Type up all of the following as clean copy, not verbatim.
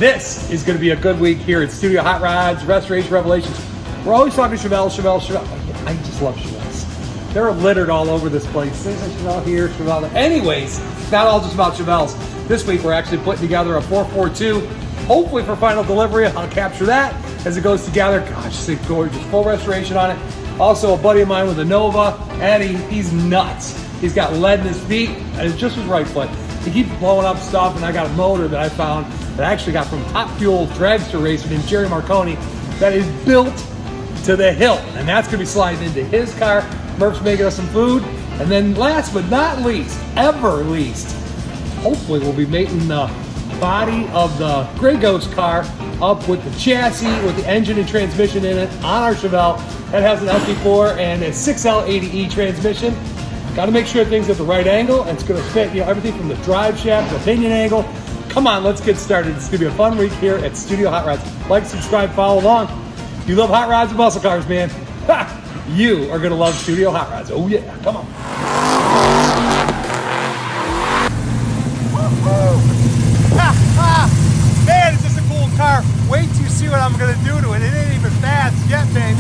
This is going to be a good week here at Studio Hot Rods, Restoration Revelations. We're always talking Chevelle. I just love Chevelles. They're littered all over this place. There's a Chevelle here, Chevelle there. Anyways, it's not all just about Chevelles. This week we're actually putting together a 442, hopefully for final delivery. I'll capture that as it goes together. Gosh, it's gorgeous. Full restoration on it. Also, a buddy of mine with a Nova, Eddie, he's nuts. He's got lead in his feet, and it's just his right foot. He keeps blowing up stuff, and I got a motor that I found that I actually got from Top Fuel dragster racer named Jerry Marconi that is built to the hilt, and that's going to be sliding into his car. Murph's making us some food, and then last but not least, hopefully we'll be making the body of the Grey Ghost car up with the chassis, with the engine and transmission in it on our Chevelle. That has an LT4 and a 6L80E transmission. Got to make sure things at the right angle, and it's going to fit, everything from the drive shaft, the pinion angle. Come on, let's get started. It's going to be a fun week here at Studio Hot Rods. Like, subscribe, follow along. If you love hot rods and muscle cars, man, you are going to love Studio Hot Rods. Oh, yeah. Come on. Man, it's just a cool car. Wait till you see what I'm going to do to it. It ain't even fast yet, baby.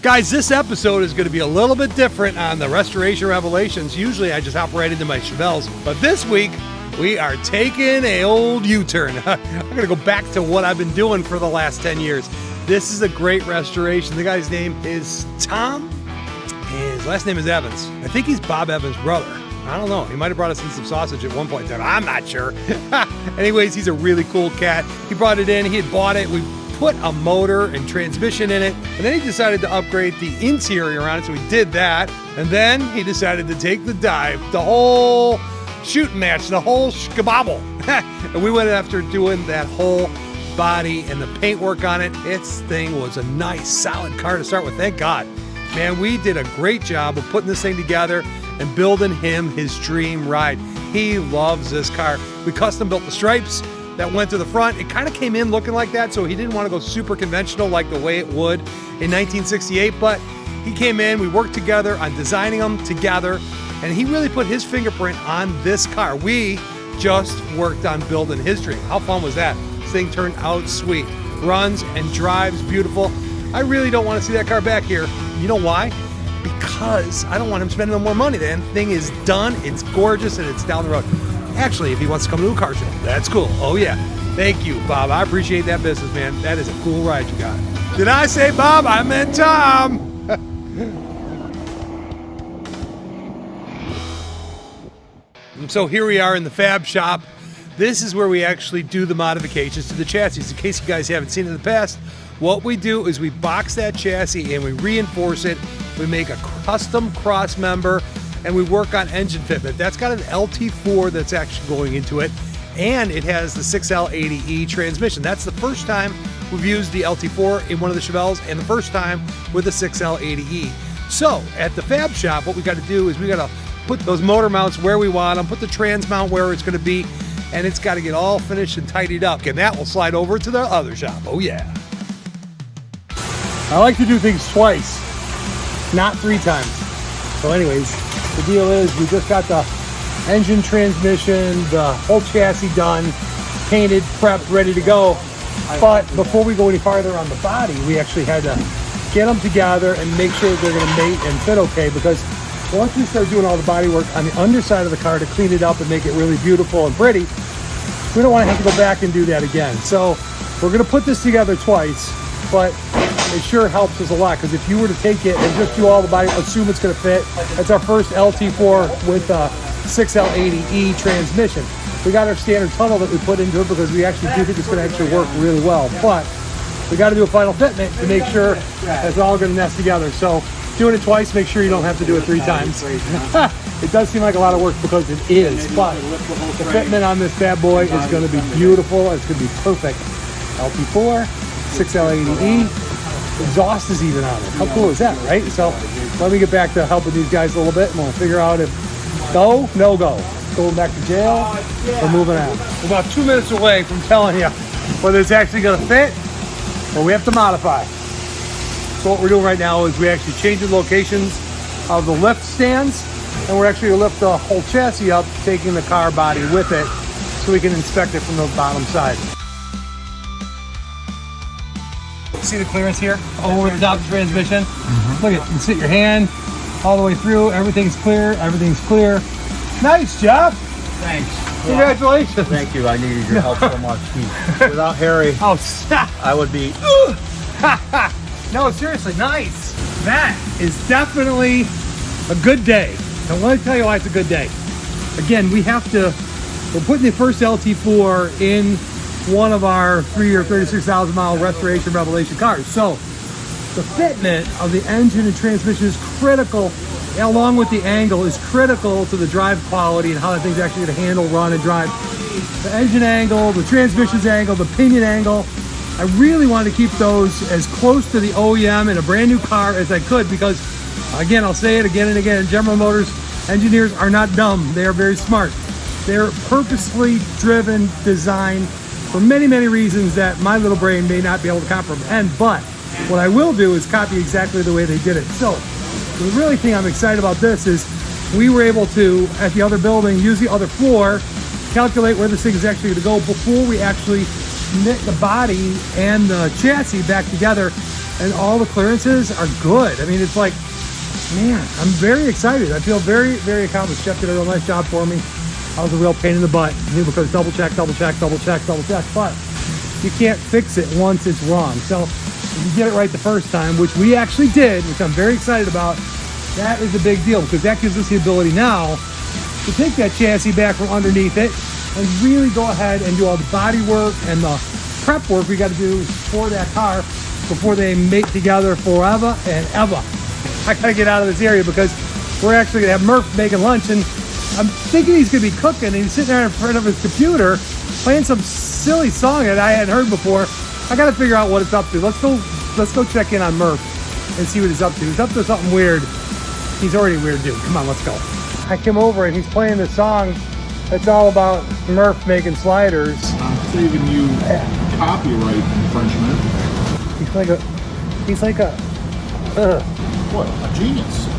Guys, this episode is going to be a little bit different on the Restoration Revelations. Usually I just hop right into my Chevelles, but this week we are taking an old U-turn. I'm going to go back to what I've been doing for the last 10 years. This is a great restoration. The guy's name is Tom. His last name is Evans. I think he's Bob Evans' brother. I don't know. He might have brought us in some sausage at one point in time. I'm not sure. Anyways, he's a really cool cat. He brought it in. He had bought it. We put a motor and transmission in it, and then he decided to upgrade the interior on it, so we did that, and then he decided to take the dive, the whole shooting match, the whole skabobble. And we went after doing that whole body and the paintwork on it. This thing was a nice, solid car to start with, thank God. Man, we did a great job of putting this thing together and building him his dream ride. He loves this car. We custom built the stripes that went to the front. It kind of came in looking like that, so he didn't want to go super conventional like the way it would in 1968, but he came in, we worked together on designing them together, and he really put his fingerprint on this car. We just worked on building his dream. How fun was that? This thing turned out sweet. Runs and drives beautiful. I really don't want to see that car back here. You know why? Because I don't want him spending no more money. The thing is done, it's gorgeous, and it's down the road. Actually, if he wants to come to a car show, that's cool. Oh, yeah. Thank you, Bob. I appreciate that business, man. That is a cool ride you got. Did I say Bob? I meant Tom. So here we are in the fab shop. This is where we actually do the modifications to the chassis. In case you guys haven't seen it in the past, what we do is we box that chassis and we reinforce it. We make a custom cross member, and we work on engine fitment. That's got an LT4 that's actually going into it, and it has the 6L80E transmission. That's the first time we've used the LT4 in one of the Chevelles, and the first time with the 6L80E. So at the fab shop, what we got to do is we got to put those motor mounts where we want them, put the trans mount where it's going to be, and it's got to get all finished and tidied up, and that will slide over to the other shop. Oh yeah. I like to do things twice, not 3 times. So anyways, the deal is we just got the engine, transmission, the whole chassis done, painted, prepped, ready to go. But before we go any farther on the body, we actually had to get them together and make sure they're going to mate and fit okay, because once we start doing all the body work on the underside of the car to clean it up and make it really beautiful and pretty, we don't want to have to go back and do that again. So we're going to put this together twice, but it sure helps us a lot, because if you were to take it and just do all the body, assume it's going to fit. It's our first LT4 with a 6L80E transmission. We got our standard tunnel that we put into it because we actually do think it's going to actually work really well. But we got to do a final fitment to make sure it's all going to nest together. So doing it twice, make sure you don't have to do it 3 times. It does seem like a lot of work because it is, but the fitment on this bad boy is going to be beautiful. It's going to be perfect. LT4, 6L80E. Exhaust is even on it. How cool is that, right? So let me get back to helping these guys a little bit and we'll figure out if go, no go. Going back to jail or moving on. We're about 2 minutes away from telling you whether it's actually going to fit or we have to modify. So what we're doing right now is we actually change the locations of the lift stands and we're actually going to lift the whole chassis up, taking the car body with it so we can inspect it from the bottom side. See the clearance here over the top of the transmission? Look at it, you can sit your hand all the way through. Everything's clear. Everything's clear. Nice job. Thanks. Congratulations. Thank you. I needed your help so much. Without Harry, Oh, stop. I would be. No, seriously, nice. That is definitely a good day. And let me tell you why it's a good day. Again, we're putting the first LT4 in one of our 3 or 36,000 mile restoration revelation cars. So the fitment of the engine and transmission is critical, along with the angle, is critical to the drive quality and how that thing's actually going to handle, run, and drive. The engine angle, the transmission's angle, the pinion angle, I really wanted to keep those as close to the OEM in a brand new car as I could because, again, I'll say it again and again, General Motors engineers are not dumb. They are very smart. They're purposefully driven, designed for many, many reasons that my little brain may not be able to comprehend, but what I will do is copy exactly the way they did it. So the really thing I'm excited about this is we were able to, at the other building, use the other floor, calculate where this thing is actually going to go before we actually knit the body and the chassis back together, and all the clearances are good. I mean, it's like, man, I'm very excited. I feel very, very accomplished. Jeff did a real nice job for me. I was a real pain in the butt because double check, but you can't fix it once it's wrong. So if you get it right the first time, which we actually did, which I'm very excited about, that is a big deal because that gives us the ability now to take that chassis back from underneath it and really go ahead and do all the body work and the prep work we got to do for that car before they mate together forever and ever. I got to get out of this area because we're actually going to have Murph making lunch, and I'm thinking he's going to be cooking, and he's sitting there in front of his computer playing some silly song that I hadn't heard before. I got to figure out what it's up to. Let's go check in on Murph and see what he's up to. He's up to something weird. He's already a weird dude. Come on, let's go. I came over and he's playing this song that's all about Murph making sliders. I'm saving you copyright infringement. He's like a What? A genius.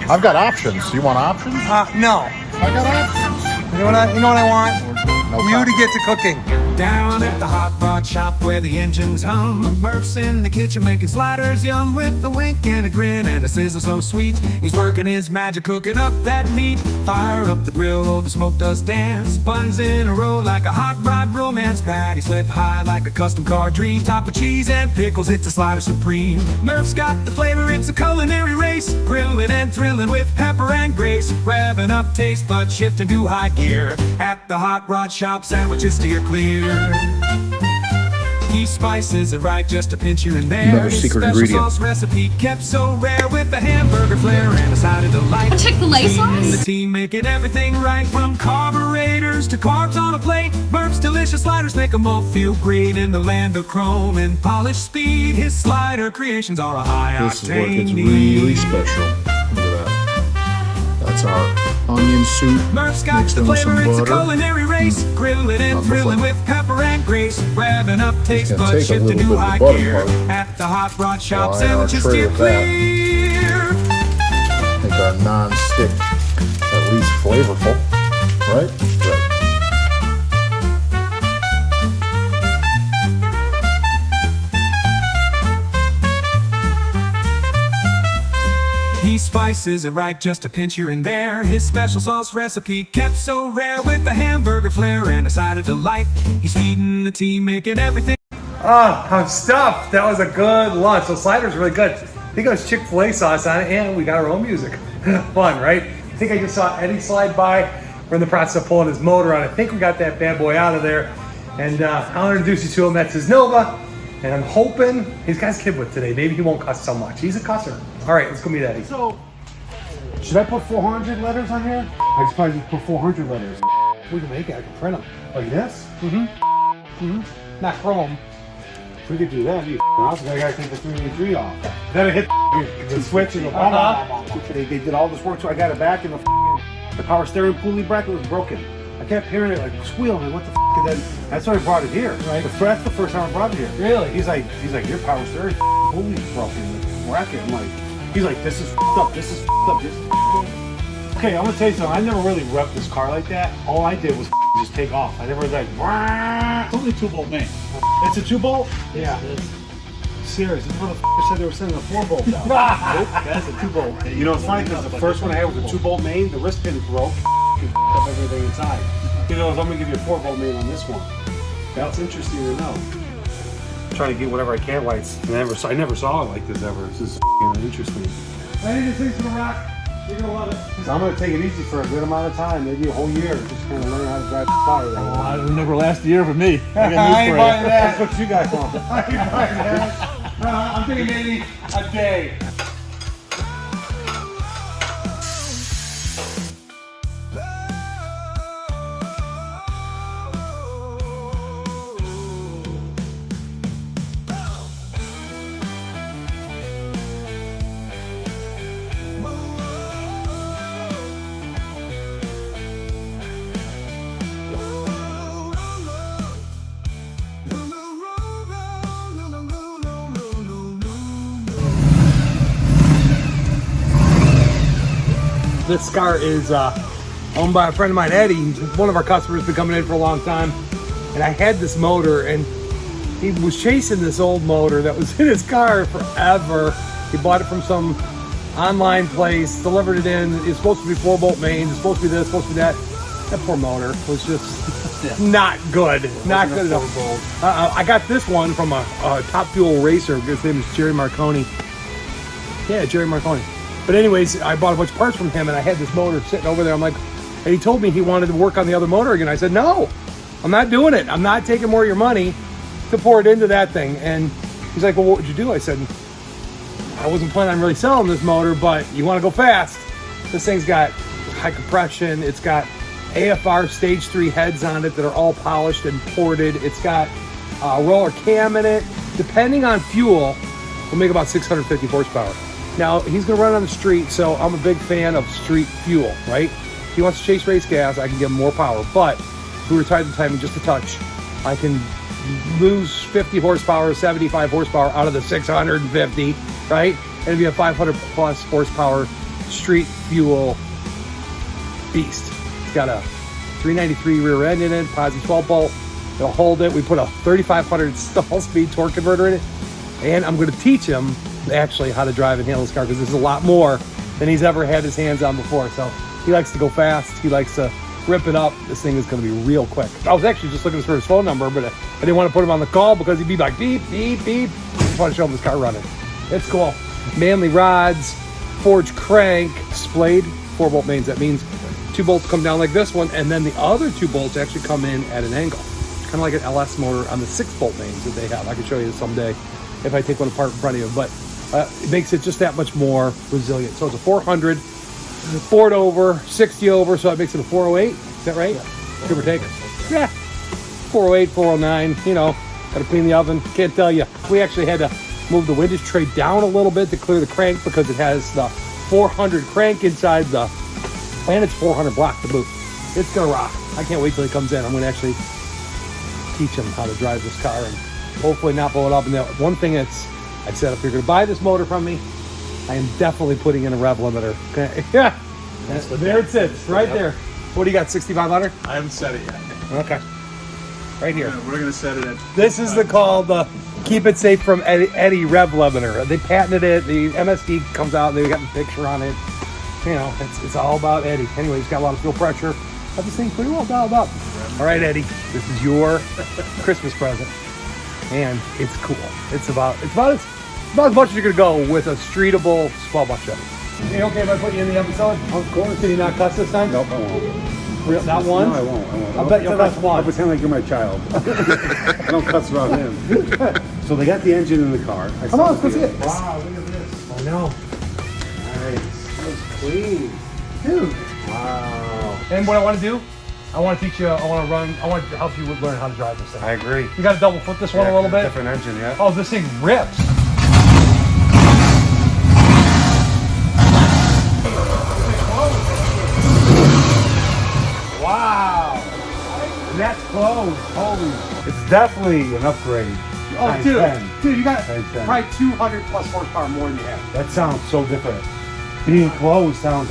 I've got options. Do you want options? No. I got options. You know what I want? No You to copy. get to cooking. Down at the hot rod shop where the engines hum, Murph's in the kitchen making sliders young with a wink and a grin and a sizzle so sweet. He's working his magic, cooking up that meat. Fire up the grill, oh the smoke does dance. Buns in a row like a hot rod romance. Patty slip high like a custom car dream. Top of cheese and pickles, it's a slider supreme. Murph's got the flavor, it's a culinary race. Grilling and thrilling with pepper and grace. Revving up taste buds, shifting to high gear. At the hot rod shop, sandwiches steer clear. He spices it right just to pinch you in there. Another His secret special ingredient. sauce recipe kept so rare with the hamburger flair and a side of delight. Chick-fil-A sauce? The team making everything right, from carburetors to carbs on a plate. Murph's delicious sliders make them all feel great in the land of chrome and polished speed. His slider creations are a high This is where it octane gets really need. special. Look at that. That's our onion soup. Murph's got mixed the in with some flavor, it's a butter. culinary race. Grilling and Not the thrilling flavor. with pepper and grace. Revving up taste gonna buds, take a shifting little to bit of high the butter gear. part. At the hot rod shop, Line our sandwiches tray steer with that. clear. Make our non-stick at least flavorful, right? Right. He spices it right just to pinch here and there. His special sauce recipe kept so rare with the hamburger flair and a side of delight. He's feeding the team, making everything. Oh, I'm stuffed. That was a good lunch. So slider's really good. I think it was Chick-fil-A sauce on it, and we got our own music. Fun, right? I think I just saw Eddie slide by. We're in the process of pulling his motor on. I think we got that bad boy out of there. And I'll introduce you to him. That's his Nova. And I'm hoping he's got his kid with today. Maybe he won't cuss so much. He's a cusser. All right, let's go meet Eddie. So, Should I put 400 letters on here? I just probably just put 400 letters. We can make it. I can print them. Like this? Not chrome. If we could do that, you awesome. I gotta take the 383 off. Then I hit the switch and they did all this work, so I got it back, and the power steering pulley bracket was broken. I kept hearing it like squealing, and what the f? And then that's why I brought it here. Right. That's the first time I brought it here. Really? He's like, your power steering pulley's broken. The bracket. I'm like, he's like, this is f***ed up. This is f***ed up. This is f***ed up. Okay, I'm gonna tell you something. I never really revved this car like that. All I did was just take off. I never like. It's only 2-bolt main. It's a 2-bolt? Yeah. Serious. This motherfucker said they were sending a 4-bolt down. Nope, that's a 2-bolt. You know, it's funny because the first one I had was a 2-bolt main. The wrist pin broke. F***ed up everything inside. You know, I'm gonna give you a 4-bolt main on this one. That's interesting to know. I'm trying to get whatever I can lights. I never saw it like this ever. This is interesting. I need to take some rock. You're gonna love it. So I'm gonna take it easy for a good amount of time, maybe a whole year, just kind of learn how to drive the car. It'll never last a year for me. I got news I ain't for buying you. that. That's what you guys want. I ain't buying that. I'm thinking maybe a day. This car is owned by a friend of mine, Eddie. He's one of our customers, been coming in for a long time. And I had this motor, and he was chasing this old motor that was in his car forever. He bought it from some online place, delivered it in. It's supposed to be 4-bolt mains. It's supposed to be this, supposed to be that. That poor motor was just not good. Not good enough. I got this one from a Top Fuel racer. His name is Jerry Marconi. Yeah, Jerry Marconi. But anyways, I bought a bunch of parts from him, and I had this motor sitting over there. I'm like, and he told me he wanted to work on the other motor again. I said, no, I'm not doing it. I'm not taking more of your money to pour it into that thing. And he's like, well, what would you do? I said, I wasn't planning on really selling this motor, but you want to go fast. This thing's got high compression. It's got AFR stage 3 heads on it that are all polished and ported. It's got a roller cam in it. Depending on fuel, will make about 650 horsepower. Now, he's going to run on the street, so I'm a big fan of street fuel, right? If he wants to chase race gas, I can give him more power. But if we retard the timing just a touch, I can lose 50 horsepower, 75 horsepower out of the 650, right? And it'd be a 500 plus horsepower street fuel beast. It's got a 393 rear end in it, posi 12 bolt. It'll hold it. We put a 3500 stall speed torque converter in it. And I'm going to teach him actually how to drive and handle this car, because this is a lot more than he's ever had his hands on before. So he likes to go fast. He likes to rip it up. This thing is going to be real quick. I was actually just looking for his phone number, but I didn't want to put him on the call because he'd be like beep, beep, beep. I just want to show him this car running. It's cool. Manly rods, forged crank, splayed 4-bolt mains. That means 2 bolts come down like this one, and then the other 2 bolts actually come in at an angle. Kind of like an LS motor on the 6-bolt mains that they have. I can show you this someday if I take one apart in front of you. But it makes it just that much more resilient. So it's a 400, 4 over, 60 over, so that makes it a 408. Is that right? Yeah. Give or take. Yeah. 408, 409, you know, gotta clean the oven. Can't tell you. We actually had to move the windage tray down a little bit to clear the crank because it has the 400 crank inside the, and it's 400 block to boot. It's gonna rock. I can't wait till he comes in. I'm gonna actually teach him how to drive this car and hopefully not blow it up. And that one thing that's, I said, if you're going to buy this motor from me, I am definitely putting in a rev limiter. Okay. Yeah. There it sits, right there. What do you got, 6,500? I haven't set it yet. Okay. Right here. We're going to set it at... This is called the Keep It Safe from Eddie rev limiter. They patented it. The MSD comes out. They got the picture on it. You know, it's all about Eddie. Anyway, he's got a lot of fuel pressure. Got this thing pretty well dialed up. All right, Eddie, this is your Christmas present. And it's cool. It's about as much as you're gonna go with a streetable 12-buck Chevy. You okay if I put you in the episode? Of course. Did you not cuss this time? Nope, I won't. Real, not one? No, I won't. I'll bet you'll cuss I'll one. pretend like you're my child. I don't cuss around him. So they got the engine in the car. Come on, let's go see it. Wow, look at this. I know. Nice. clean. Dude. Wow. And what I want to do, I want to teach you, I want to help you learn how to drive this thing. I agree. You got to double foot this one a little bit. Different engine, yeah. Oh, this thing rips. Wow. That's close. Holy. It's definitely an upgrade. Oh, Times dude. 10. Dude, you got Times 10. probably 200 plus horsepower more than you have. That sounds so different. Being closed sounds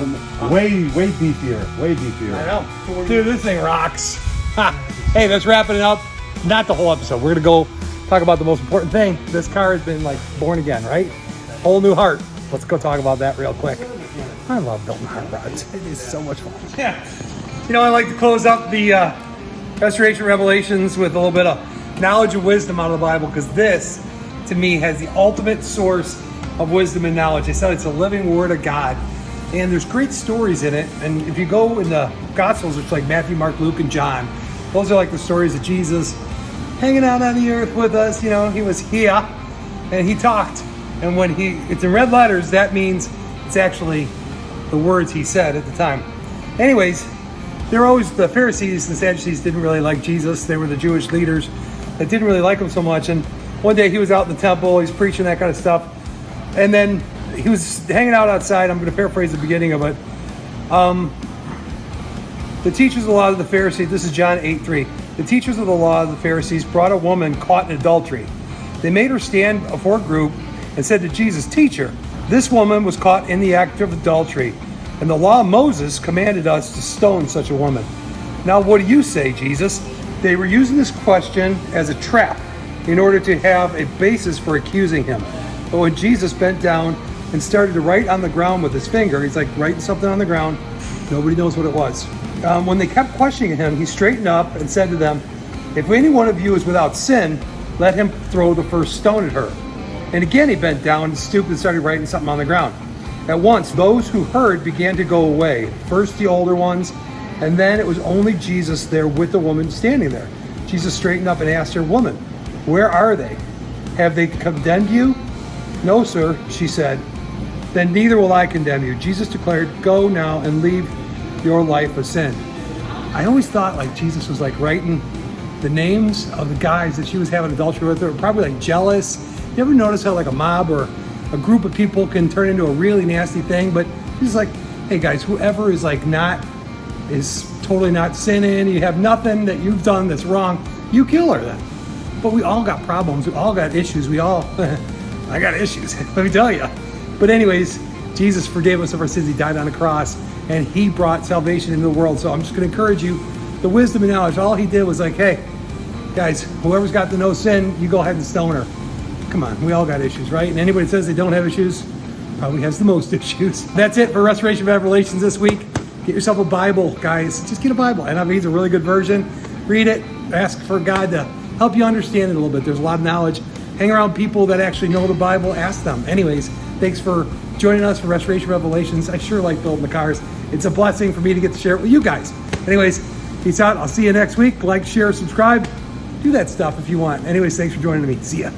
way beefier. Way beefier. I know. Dude, this thing rocks. Hey, that's wrapping it up. Not the whole episode. We're going to go talk about the most important thing. This car has been like born again, right? Whole new heart. Let's go talk about that real quick. I love building hot rods. It is so much fun. Yeah. You know, I like to close up the Restoration Revelations with a little bit of knowledge and wisdom out of the Bible, because this, to me, has the ultimate source of wisdom and knowledge. They said it's a living word of God. And there's great stories in it. And if you go in the Gospels, it's like Matthew, Mark, Luke, and John. Those are like the stories of Jesus hanging out on the earth with us. You know, he was here and he talked. And when it's in red letters, that means it's actually the words he said at the time. Anyways, the Pharisees and Sadducees didn't really like Jesus. They were the Jewish leaders that didn't really like him so much. And one day he was out in the temple, he's preaching that kind of stuff. And then he was hanging out outside. I'm going to paraphrase the beginning of it. The teachers of the law of the Pharisees, this is John 8:3. The teachers of the law of the Pharisees brought a woman caught in adultery. They made her stand before a group and said to Jesus, "Teacher, this woman was caught in the act of adultery, and the law of Moses commanded us to stone such a woman. Now what do you say, Jesus?" They were using this question as a trap in order to have a basis for accusing him. But when Jesus bent down and started to write on the ground with his finger, he's like writing something on the ground. Nobody knows what it was. When they kept questioning him, he straightened up and said to them, "If any one of you is without sin, let him throw the first stone at her." And again he bent down and stooped and started writing something on the ground. At once, those who heard began to go away, first the older ones, and then it was only Jesus there with the woman standing there. Jesus straightened up and asked her, "Woman, where are they? Have they condemned you?" "No, sir," she said. "Then neither will I condemn you." Jesus declared, "Go now and leave your life of sin." I always thought like Jesus was like writing the names of the guys that she was having adultery with, or probably like jealous. You ever notice how like a mob or a group of people can turn into a really nasty thing? But he's like, hey guys, whoever is like is totally not sinning, you have nothing that you've done that's wrong, you kill her then. But we all got problems, we all got issues, I got issues, let me tell you. But anyways, Jesus forgave us of our sins, he died on the cross, and he brought salvation into the world. So I'm just gonna encourage you, the wisdom and knowledge, all he did was like, hey, guys, whoever's got the no sin, you go ahead and stone her. Come on, we all got issues, right? And anybody that says they don't have issues probably has the most issues. That's it for Restoration Revelations this week. Get yourself a Bible, guys. Just get a Bible. NIV is a really good version. Read it. Ask for God to help you understand it a little bit. There's a lot of knowledge. Hang around people that actually know the Bible. Ask them. Anyways, thanks for joining us for Restoration Revelations. I sure like building the cars. It's a blessing for me to get to share it with you guys. Anyways, peace out. I'll see you next week. Like, share, subscribe. Do that stuff if you want. Anyways, thanks for joining me. See ya.